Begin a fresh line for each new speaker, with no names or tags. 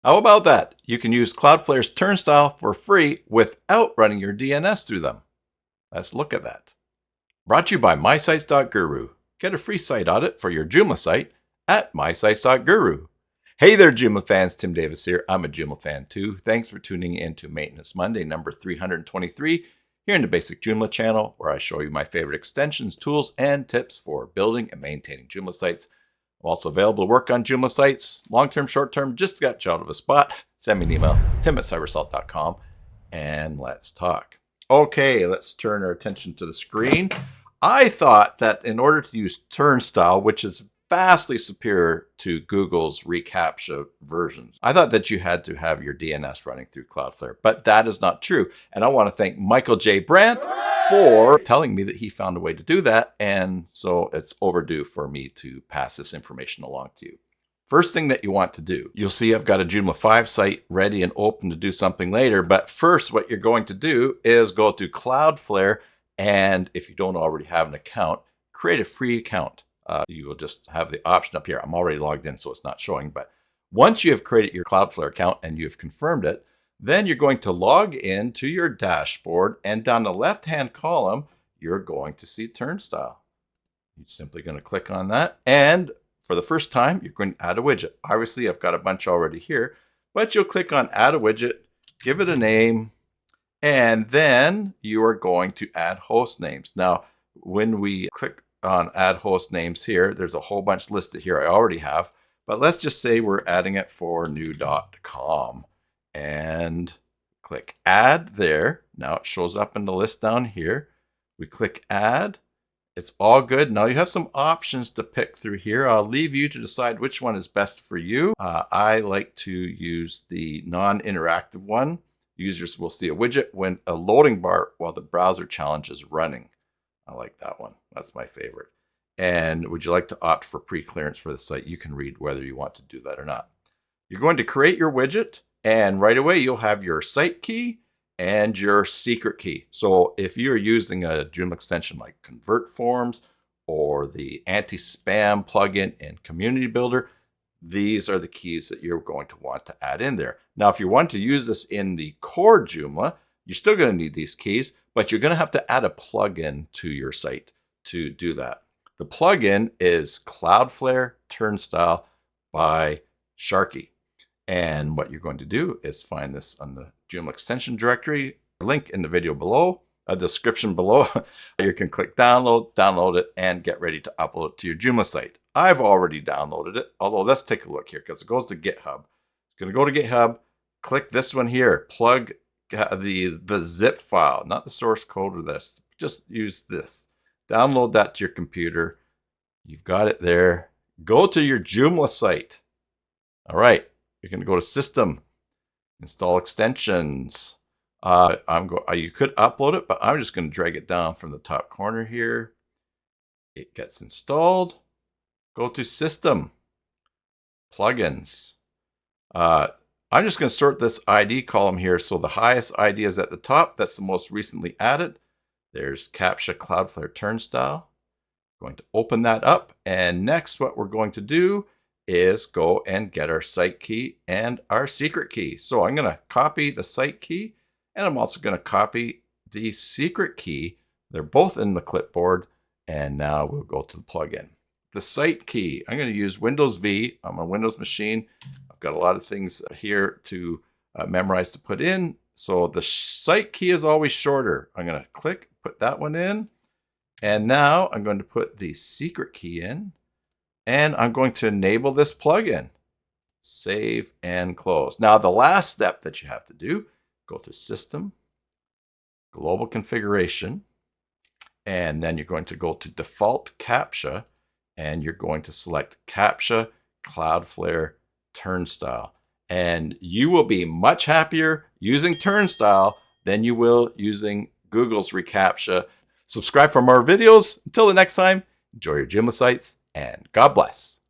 How about that? You can use Cloudflare's Turnstile for free without running your DNS through them. Let's look at that. Brought to you by mysites.guru. Get a free site audit for your Joomla site at mysites.guru. Hey there, Joomla fans. Tim Davis here. I'm a Joomla fan too. Thanks for tuning in to Maintenance Monday number 323 here in the Basic Joomla channel, where I show you my favorite extensions, tools, and tips for building and maintaining Joomla sites. I'm also available to work on Joomla sites, long-term, short-term. Just got you out of a spot. Send me an email, tim@cybersalt.com, and let's talk. Okay, let's turn our attention to the screen. I thought that in order to use Turnstile, which is vastly superior to Google's reCAPTCHA versions, I thought that you had to have your DNS running through Cloudflare, but that is not true. And I want to thank Michael J. Brandt for telling me that he found a way to do that. And so it's overdue for me to pass this information along to you. First thing that you want to do, you'll see I've got a Joomla 5 site ready and open to do something later. But first, what you're going to do is go to Cloudflare. And if you don't already have an account, create a free account. You will just have the option up here. I'm already logged in, so it's not showing. But once you have created your Cloudflare account and you've confirmed it, then you're going to log in to your dashboard. And down the left-hand column, you're going to see Turnstile. You're simply going to click on that. And for the first time, you're going to add a widget. Obviously, I've got a bunch already here. But you'll click on Add a Widget, give it a name, and then you are going to add host names. Now, when we click on add host names here, there's a whole bunch listed here I already have, but let's just say we're adding it for new.com and click add there. Now it shows up in the list down here. We click add. It's all good. Now you have some options to pick through here. I'll leave you to decide which one is best for you. I like to use the non-interactive one. Users will see a widget when a loading bar while the browser challenge is running. I like that one. That's my favorite. And would you like to opt for pre-clearance for the site? You can read whether you want to do that or not. You're going to create your widget, and right away you'll have your site key and your secret key. So if you're using a Joomla extension like Convert Forms or the anti-spam plugin in Community Builder, these are the keys that you're going to want to add in there. Now, if you want to use this in the core Joomla, you're still going to need these keys, but you're going to have to add a plugin to your site to do that. The plugin is Cloudflare Turnstile by Sharky. And what you're going to do is find this on the Joomla extension directory, link in the video below, a description below. You can click download it, and get ready to upload it to your Joomla site. I've already downloaded it, although let's take a look here because it goes to GitHub. It's going to go to GitHub, click this one here, plug the zip file, not the source code or this. Just use this. Download that to your computer. You've got it there. Go to your Joomla site. All right. You're going to go to System, Install Extensions. You could upload it, but I'm just going to drag it down from the top corner here. It gets installed. Go to System, Plugins. I'm just going to sort this ID column here. So the highest ID is at the top. That's the most recently added. There's CAPTCHA Cloudflare Turnstile. Going to open that up. And next, what we're going to do is go and get our site key and our secret key. So I'm going to copy the site key, and I'm also going to copy the secret key. They're both in the clipboard. And now we'll go to the plugin. The site key, I'm going to use Windows V. I'm on a Windows machine. I've got a lot of things here to memorize to put in. So the site key is always shorter. I'm going to click, put that one in. And now I'm going to put the secret key in. And I'm going to enable this plugin. Save and close. Now the last step that you have to do, go to System, Global Configuration. And then you're going to go to Default CAPTCHA. And you're going to select CAPTCHA Cloudflare Turnstile. And you will be much happier using Turnstile than you will using Google's reCAPTCHA. Subscribe for more videos. Until the next time, enjoy your Joomla sites, and God bless.